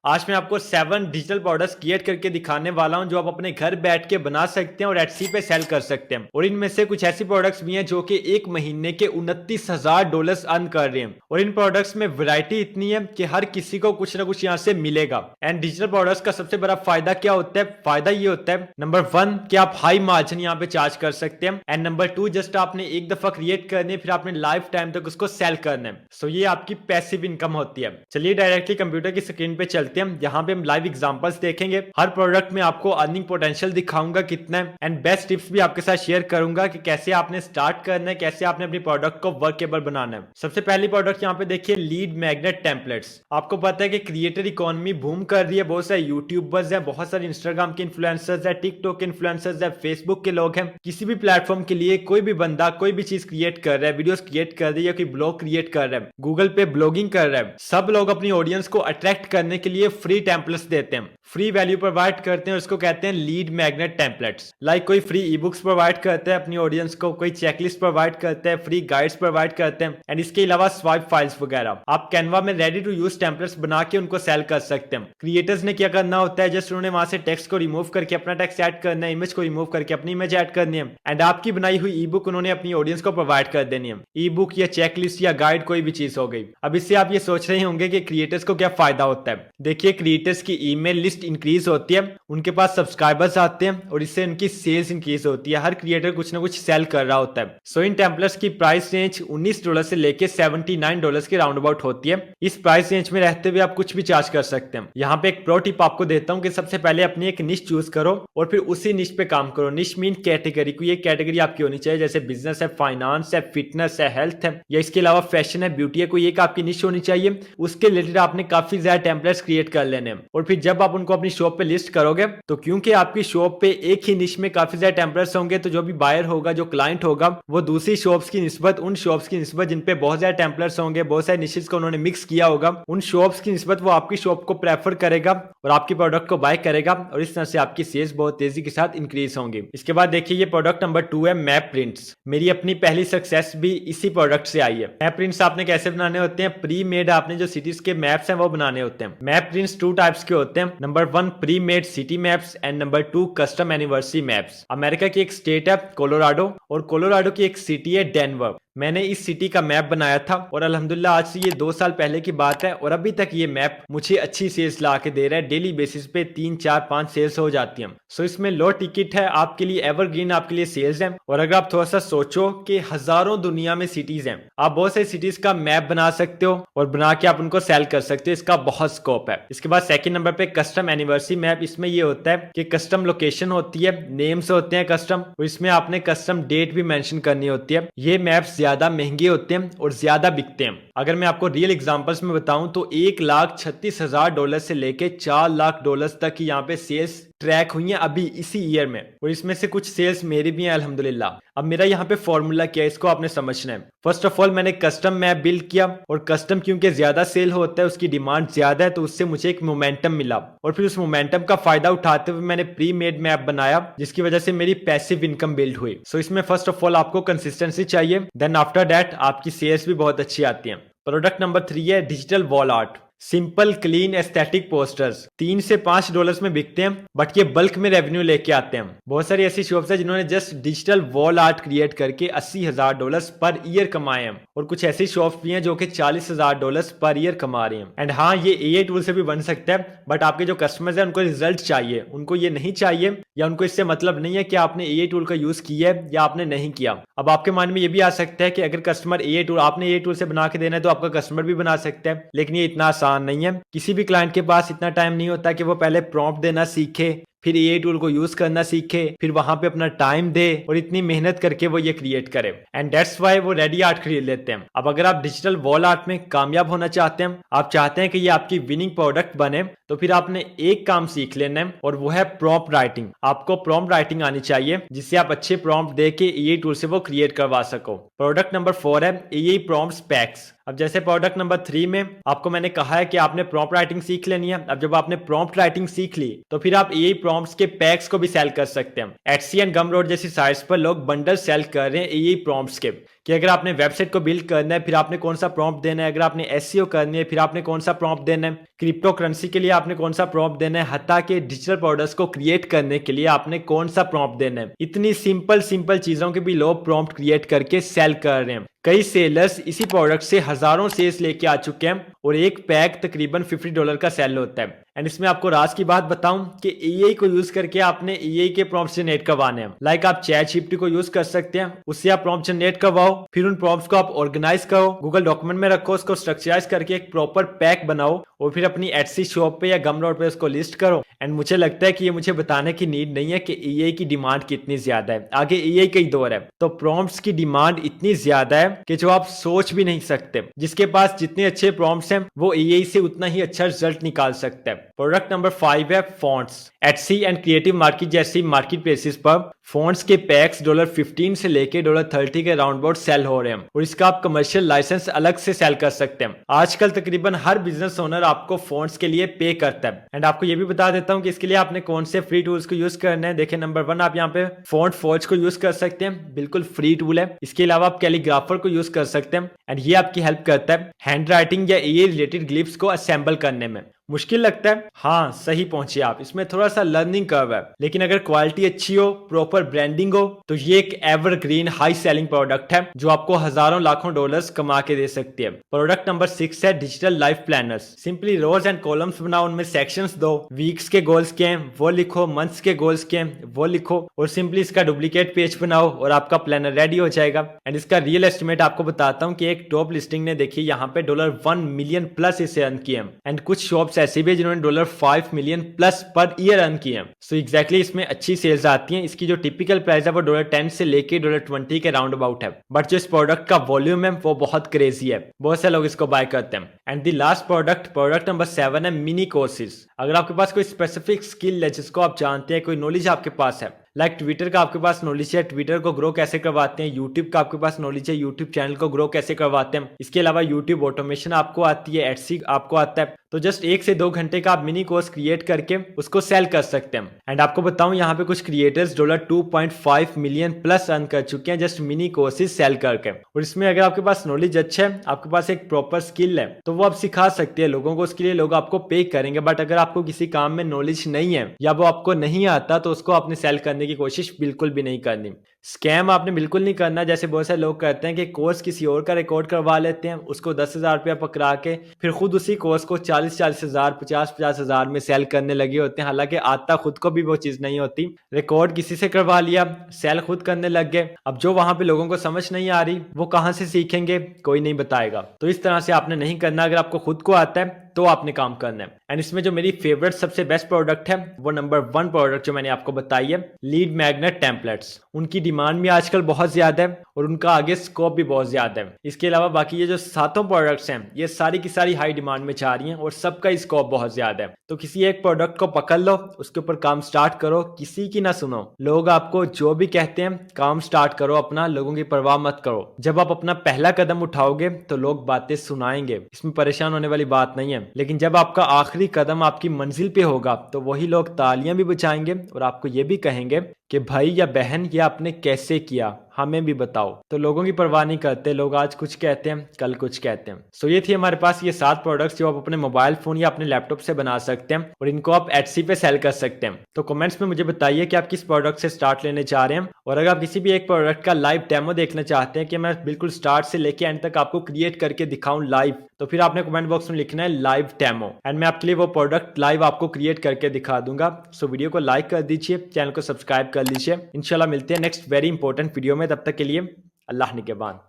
आज मैं आपको 7 डिजिटल प्रोडक्ट्स क्रिएट करके दिखाने वाला हूं जो आप अपने घर बैठ के बना सकते हैं और एटसी पे सेल कर सकते हैं। और इनमें से कुछ ऐसी प्रोडक्ट्स भी हैं जो कि एक महीने के $29,000 अर्न कर रहे हैं। और इन प्रोडक्ट्स में वैरायटी इतनी है कि हर किसी को कुछ ना कुछ यहाँ से मिलेगा। एंड डिजिटल प्रोडक्ट्स का सबसे बड़ा फायदा क्या होता है? फायदा ये होता है, नंबर 1 कि आप हाई मार्जिन यहाँ पे चार्ज कर सकते हैं। एंड नंबर 2, जस्ट आपने एक दफा क्रिएट करनी है, फिर आपने लाइफ टाइम तक उसको सेल करना है। सो ये आपकी पैसिव इनकम होती है। चलिए डायरेक्टली कंप्यूटर की स्क्रीन पे चलते हैं। यहाँ पे हम लाइव एग्जांपल्स देखेंगे। हर प्रोडक्ट में आपको अर्निंग पोटेंशियल दिखाऊंगा कितना है, एंड बेस्ट टिप्स भी आपके साथ शेयर करूंगा कि कैसे आपने स्टार्ट करना है, कैसे आपने अपनी प्रोडक्ट को वर्केबल बनाना है। सबसे पहली प्रोडक्ट यहाँ पे देखिए, लीड मैग्नेट टेम्पलेट्स। आपको पता है कि क्रिएटर इकोनॉमी बूम कर रही है। बहुत सारे यूट्यूबर्स हैं, बहुत सारे इंस्टाग्राम के इन्फ्लुएंसर्स है, टिकटॉक के इन्फ्लुएंसर्स है, फेसबुक के लोग हैं। किसी भी प्लेटफॉर्म के लिए कोई भी बंदा कोई भी चीज क्रिएट कर रहा है, वीडियोस क्रिएट कर रही है, कोई ब्लॉग क्रिएट कर रहा है, गूगल पे ब्लॉगिंग कर रहा है, सब लोग अपनी ऑडियंस को अट्रैक्ट करने के लिए फ्री टेम्पलेट्स देते हैं, फ्री वैल्यू प्रोवाइड करते हैं। उसको कहते हैं लीड मैग्नेट टेम्पलेट्स। लाइक कोई फ्री ई बुक्स प्रोवाइड करता है अपनी ऑडियंस को, कोई चेकलिस्ट प्रोवाइड करता है, फ्री गाइड्स प्रोवाइड करते हैं, एंड इसके अलावा स्वाइप फाइल्स वगैरह। आप कैनवा में रेडी टू यूज टेम्पलेट्स बना के उनको सेल कर सकते हैं। क्रिएटर्स ने क्या करना होता है, जस्ट उन्होंने वहां से टेक्स्ट को रिमूव करके अपना टेक्स्ट ऐड करना है, इमेज को रिमूव करके अपनी इमेज ऐड करनी है, एंड आपकी बनाई हुई ई बुक उन्होंने अपनी ऑडियंस को प्रोवाइड कर देनी है। ई बुक या चेकलिस्ट या गाइड कोई भी चीज हो गई। अब इससे आप ये सोच रहे होंगे कि क्रिएटर्स को क्या फायदा होता है। देखिए, क्रिएटर्स की ईमेल लिस्ट इंक्रीज होती है, उनके पास सब्सक्राइबर्स आते हैं और इससे उनकी सेल्स इंक्रीज होती है। हर क्रिएटर कुछ ना कुछ सेल कर रहा होता है। सो इन टेम्पलेट्स की प्राइस रेंज $19 से लेके $79 के राउंड अबाउट होती है। इस प्राइस रेंज में रहते हुए आप कुछ भी चार्ज कर सकते हैं। यहाँ पे एक प्रो टिप आपको देता हूँ कि सबसे पहले अपनी एक निश चूज करो और फिर उसी निश पे काम करो। निश मीन कैटेगरी, कोई एक कैटेगरी आपकी होनी चाहिए, जैसे बिजनेस है, फाइनेंस है, फिटनेस है, हेल्थ है, या इसके अलावा फैशन है, ब्यूटी है, कोई एक आपकी निश होनी चाहिए। उसके रिलेटेड आपने काफी ज्यादा टेम्पलेट्स क्रिएट कर लेने हैं। और फिर जब आप उनको अपनी शॉप पे लिस्ट करोगे तो क्योंकि आपकी शॉप पे एक ही निश में काफी ज्यादा टेम्पलेट्स होंगे, तो जो भी बायर होगा, जो क्लाइंट होगा, वो दूसरी शॉप्स की निस्बत, उन शॉप्स की निस्बत जिन पे बहुत ज्यादा टेम्पलेट्स होंगे, बहुत सारे निशेस को उन्होंने मिक्स किया होगा, उन शॉप्स की निस्बत वो आपकी शॉप को प्रेफर करेगा और आपकी प्रोडक्ट को बाय करेगा, और इस तरह से आपकी सेल्स बहुत तेजी के साथ इंक्रीज होंगी। इसके बाद देखिए, ये प्रोडक्ट नंबर 2 है मैप प्रिंट्स। मेरी अपनी पहली सक्सेस भी इसी प्रोडक्ट से आई है। मैप प्रिंट्स आपने कैसे बनाने होते हैं? प्री मेड आपने जो सिटीज के मैप्स हैं वो बनाने होते हैं। मैप प्रिंट्स 2 टाइप्स के होते हैं। Number 1 pre made city maps and number 2 custom anniversary maps. America की एक स्टेट है कोलोराडो, और कोलोराडो की एक सिटी है डेनवर। मैंने इस सिटी का मैप बनाया था और अल्हम्दुलिल्लाह आज से ये 2 साल पहले की बात है, और अभी तक ये मैप मुझे अच्छी सेल्स ला के दे रहा है। डेली बेसिस पे 3 4 5 सेल्स हो जाती हैं। सो इसमें लो टिकट है, आपके लिए एवरग्रीन, आपके लिए सेल्स है। और अगर आप थोड़ा सा सोचो कि हजारों दुनिया में सिटीज हैं, आप बहुत सारी सिटीज का मैप बना सकते हो और बना के आप उनको सेल कर सकते हो। इसका बहुत स्कोप है। इसके बाद सेकंड नंबर पे कस्टम एनिवर्सरी मैप। इसमें ये होता है कि कस्टम लोकेशन होती है, नेम्स होते हैं कस्टम, और इसमें आपने कस्टम डेट भी मेंशन करनी होती है। ये मैप्स ज्यादा महंगे होते हैं और ज्यादा बिकते हैं। अगर मैं आपको रियल एग्जांपल्स में बताऊं तो $1,36,000 से लेके $4,00,000 तक की यहाँ पे सेल्स ट्रैक हुई है अभी इसी ईयर में, और इसमें से कुछ सेल्स मेरी भी हैं अल्हम्दुलिल्लाह। अब मेरा यहाँ पे फॉर्मूला क्या है, इसको आपने समझना है। फर्स्ट ऑफ ऑल मैंने कस्टम मैप बिल्ड किया, और कस्टम क्योंकि ज्यादा सेल होता है, उसकी डिमांड ज्यादा है, तो उससे मुझे एक मोमेंटम मिला, और फिर उस मोमेंटम का फायदा उठाते हुए मैंने प्री मेड मैप बनाया, जिसकी वजह से मेरी पैसिव इनकम बिल्ड हुई। सो इसमें फर्स्ट ऑफ ऑल आपको कंसिस्टेंसी चाहिए, देन आफ्टर दैट आपकी सेल्स भी बहुत अच्छी आती है। प्रोडक्ट नंबर 3 है digital wall art. Simple clean aesthetic posters $3 से $5 में बिकते हैं, बट ये बल्क में रेवेन्यू लेके आते हैं। बहुत सारी ऐसी शॉप्स है जिन्होंने just digital wall art create करके $80,000 पर ईयर कमाए हैं, और कुछ ऐसी शॉप्स भी हैं जो कि $40,000 पर ईयर कमा रही हैं। एंड हाँ, ये एआई टूल से भी बन सकता है, बट आपके जो कस्टमर्स हैं उनको रिजल्ट चाहिए, उनको ये नहीं चाहिए, या उनको इससे मतलब नहीं है कि आपने एआई टूल का यूज किया है या आपने नहीं किया। अब आपके माइंड में ये भी आ सकता है कि अगर कस्टमर एआई टूल, आपने एआई टूल से बना के देना है, तो आपका कस्टमर भी बना सकता है, लेकिन ये इतना आसान नहीं है। किसी भी क्लाइंट के पास इतना टाइम नहीं होता कि वो पहले प्रॉम्प्ट देना सीखे, फिर एआई टूल को यूज करना सीखे, फिर वहां पे अपना टाइम दे और इतनी मेहनत करके वो ये क्रिएट करे। एंड दैट्स व्हाई वो रेडी आर्ट खरीद लेते हैं। अब अगर आप डिजिटल वॉल आर्ट में कामयाब होना चाहते हैं, आप चाहते हैं कि ये आपकी विनिंग प्रोडक्ट बने, तो फिर आपने एक काम सीख लेना है, और वो है प्रॉम्प्ट राइटिंग। आपको प्रॉम्प्ट राइटिंग आनी चाहिए, जिससे आप अच्छे प्रॉम्प्ट दे के एआई टूल से वो क्रिएट करवा सको। प्रोडक्ट नंबर 4 है एआई प्रॉम्प्ट्स पैक्स। अब जैसे प्रोडक्ट नंबर 3 में आपको मैंने कहा है कि आपने प्रॉम्प्ट राइटिंग सीख लेनी है। अब जब आपने प्रॉम्प्ट राइटिंग सीख ली, तो फिर आप एआई प्रॉम्प्ट्स के पैक्स को भी सेल कर सकते हैं। एटसी एंड गमरोड जैसी साइट्स पर लोग बंडल सेल कर रहे हैं एआई प्रॉम्प्ट्स के। कि अगर आपने वेबसाइट को बिल्ड करना है फिर आपने कौन सा प्रॉम्प्ट देना है, अगर आपने एसईओ करनी है फिर आपने कौन सा प्रॉम्प्ट देना है, क्रिप्टो करेंसी के लिए आपने कौन सा प्रॉम्प्ट देना है, हत्ता के डिजिटल प्रोडक्ट्स को क्रिएट करने के लिए आपने कौन सा प्रॉम्प्ट देना है। इतनी सिंपल सिंपल चीजों के भी लोग प्रॉम्प्ट क्रिएट करके सेल कर रहे हैं। कई सेलर्स इसी प्रोडक्ट से हजारों सेल्स लेके आ चुके हैं और एक पैक तकरीबन $50 का सेल होता है। एंड इसमें आपको राज की बात बताऊं कि एआई को यूज करके आपने एआई के प्रॉम्प्ट्स जनरेट करवाने हैं। लाइक आप चैट को यूज कर सकते हैं, उससे आप प्रॉम्प्ट जनरेट करवाओ, फिर उन प्रॉम्प्ट्स को आप ऑर्गेनाइज करो, गूगल डॉक्यूमेंट में रखो, उसको स्ट्रक्चराइज करके एक प्रॉपर पैक बनाओ और फिर अपनी एटसी शॉप पे या गमरोड पे उसको लिस्ट करो। एंड मुझे लगता है कि ये मुझे बताने की नीड नहीं है कि एआई की डिमांड कितनी ज्यादा है। आगे एआई का ही दौर है तो प्रॉम्प्ट्स की डिमांड इतनी ज्यादा है कि जो आप सोच भी नहीं सकते। जिसके पास जितने अच्छे प्रॉम्प्ट्स हैं वो एआई से उतना ही अच्छा रिजल्ट निकाल सकता है। प्रोडक्ट नंबर 5 है fonts. Etsy and creative market जैसी मार्केट प्लेसेस पर फॉन्ट्स के पैक्स $15 से लेके $30 के राउंड अबाउट सेल हो रहे हैं और इसका आप कमर्शियल लाइसेंस अलग से सेल कर सकते हैं। आजकल तकरीबन हर बिजनेस ओनर आपको फॉन्ट्स के लिए पे करता है। एंड आपको ये भी बता देता हूँ कि इसके लिए आपने कौन से फ्री टूल्स को यूज करना है। देखिए नंबर 1 आप यहाँ पे फॉन्ट फॉर्ज को यूज कर सकते हैं, बिल्कुल फ्री टूल है। इसके अलावा आप कैलीग्राफर को यूज कर सकते हैं एंड ये आपकी हेल्प करता है हैंड राइटिंग या एआई रिलेटेड ग्लिप्स को असेंबल करने में। मुश्किल लगता है? हाँ सही पहुंचे आप, इसमें थोड़ा सा लर्निंग कर्व है, लेकिन अगर क्वालिटी अच्छी हो, प्रॉपर ब्रांडिंग हो तो ये एक एवरग्रीन हाई सेलिंग प्रोडक्ट है जो आपको हजारों लाखों डॉलर्स कमा के दे सकती है। प्रोडक्ट नंबर 6 है digital life planners. Simply rows and columns बनाओ, उनमें सेक्शंस दो, वीक्स के गोल्स क्या हैं वो लिखो, मंथ्स के गोल्स क्या हैं वो लिखो और सिंपली इसका डुप्लीकेट पेज बनाओ और आपका प्लानर रेडी हो जाएगा। एंड इसका रियल एस्टिमेट आपको बताता हूँ कि एक टॉप लिस्टिंग ने देखिए यहाँ पे $1 मिलियन प्लस इसे अर्न किए एंड कुछ शॉप्स ऐसी भी जिन्होंने $5 million plus per year earn किए हैं। सो एग्जैक्टली इसमें अच्छी सेल्स आती हैं। इसकी जो टिपिकल प्राइस है वो $10 से लेके $20 के राउंड अबाउट है, बट जो इस प्रोडक्ट का वॉल्यूम है वो बहुत क्रेजी है, बहुत से लोग इसको बाय करते हैं। And the last product number 7 है मिनी कोर्सेज। अगर आपके पास कोई स्पेसिफिक स्किल है जिसको आप जानते हैं, कोई नॉलेज आपके पास है, लाइक ट्विटर का आपके पास नॉलेज है, ट्विटर को ग्रो कैसे करवाते हैं, यूट्यूब का आपके पास नॉलेज है, यूट्यूब चैनल को ग्रो कैसे करवाते हैं, इसके अलावा यूट्यूब ऑटोमेशन आपको आती है, एडसी आपको आता है, तो जस्ट 1 से 2 घंटे का आप मिनी कोर्स क्रिएट करके उसको सेल कर सकते हैं। एंड आपको बताऊं यहाँ पे कुछ क्रिएटर्स $2.5 मिलियन प्लस अर्न कर चुके हैं जस्ट मिनी कोर्सेज सेल करके। और इसमें अगर आपके पास नॉलेज अच्छा है, आपके पास एक प्रॉपर स्किल है, तो वो आप सिखा सकते हैं लोगों को, उसके लिए लोग आपको पे करेंगे। बट अगर आपको किसी काम में नॉलेज नहीं है या वो आपको नहीं आता तो उसको आपने सेल करने की कोशिश बिल्कुल भी नहीं करनी। स्कैम आपने बिल्कुल नहीं करना, जैसे बहुत सारे लोग करते हैं कि कोर्स किसी और का रिकॉर्ड करवा लेते हैं, उसको 10,000 रुपया पकड़ा के फिर खुद उसी कोर्स को 40,000 50,000 में सेल करने लगे होते हैं। हालांकि आता खुद को भी वो चीज नहीं होती, रिकॉर्ड किसी से करवा लिया, सेल खुद करने लग गए। अब जो वहां पे लोगों को समझ नहीं आ रही वो कहां से सीखेंगे, कोई नहीं बताएगा। तो इस तरह से आपने नहीं करना। अगर आपको खुद को आता है तो आपने काम करना है। एंड इसमें जो मेरी फेवरेट सबसे बेस्ट प्रोडक्ट है वो नंबर 1 प्रोडक्ट जो मैंने आपको बताई है, लीड मैग्नेट टेम्पलेट्स। उनकी डिमांड भी आजकल बहुत ज्यादा है और उनका आगे स्कोप भी बहुत ज्यादा है। इसके अलावा बाकी ये जो 7 प्रोडक्ट्स हैं ये सारी की सारी हाई डिमांड में जा रही हैं और सबका स्कोप बहुत ज्यादा है। तो किसी एक प्रोडक्ट को पकड़ लो, उसके ऊपर काम स्टार्ट करो, किसी की ना सुनो। लोग आपको जो भी कहते हैं काम स्टार्ट करो अपना, लोगों की परवाह मत करो। जब आप अपना पहला कदम उठाओगे तो लोग बातें सुनाएंगे, इसमें परेशान होने वाली बात नहीं है। लेकिन जब आपका आखिरी कदम आपकी मंजिल पे होगा तो वही लोग तालियां भी बजाएंगे और आपको ये भी कहेंगे कि भाई या बहन ये आपने कैसे किया, हमें भी बताओ। तो लोगों की परवाह नहीं करते लोग, आज कुछ कहते हैं कल कुछ कहते हैं। सो ये थी हमारे पास ये 7 प्रोडक्ट्स जो आप अपने मोबाइल फोन या अपने लैपटॉप से बना सकते हैं और इनको आप एटसी पे सेल कर सकते हैं। तो कमेंट्स में मुझे बताइए कि आप किस प्रोडक्ट से स्टार्ट लेने चाह रहे हैं, और अगर आप किसी भी एक प्रोडक्ट का लाइव डेमो देखना चाहते हैं कि मैं बिल्कुल स्टार्ट से लेके एंड तक आपको क्रिएट करके दिखाऊं लाइव, तो फिर आपने कमेंट बॉक्स में लिखना है लाइव डेमो एंड मैं आपके लिए वो प्रोडक्ट लाइव आपको क्रिएट करके दिखा दूंगा। सो वीडियो को लाइक कर दीजिए, चैनल को सब्सक्राइब कर लीजिए। इंशाल्लाह मिलते हैं नेक्स्ट वेरी इंपॉर्टेंट वीडियो में, तब तक के लिए अल्लाह निगहबान।